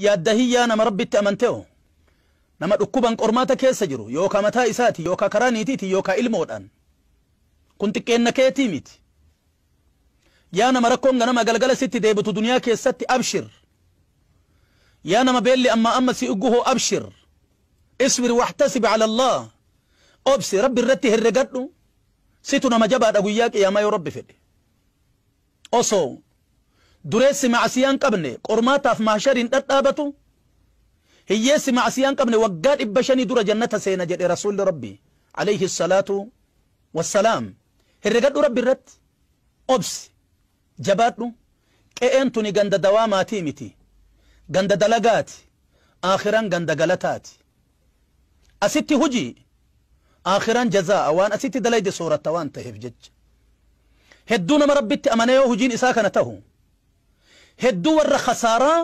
yaaddahiyyaa nama rabbitti amanteeho nama dhukkuban qormaata keessa jiru yookaa mataa isaati yookaa karaa niitiiti yookaa ilmoodhaan kun xiqqeenna keetii miti yaa nama rakkoon ganama galgala sitti deebitu duniyaa keessatti abshir yaa nama beelli amma si ugguhoo abshir isbir waxtasib cala allah obsi rabbi irratti herregadhu situ nama jabaadha guyyaa qiyaamaa yoo rabbi fedhe osoo dureessi macsiyaan qabne qormaataaf mahshariin dhadhaabatu hiyyeessi macsiyaan qabne waggaa 500 dura jannata seena jedhe rasuulli rabbi alayhi salaatu wassalaam herregadhu rabbi irratti obsi jabaadhu qe'een tuni ganda dawaamaatii miti ganda dalagaati aakhiran ganda galataati asitti hujii aakhiran jazaa'a waan asitti dalayde soorata waan ta'eef jecha hedduu nama rabbitti amanee yoo hujiin isaa kana ta'u hedduu warra khasaaraa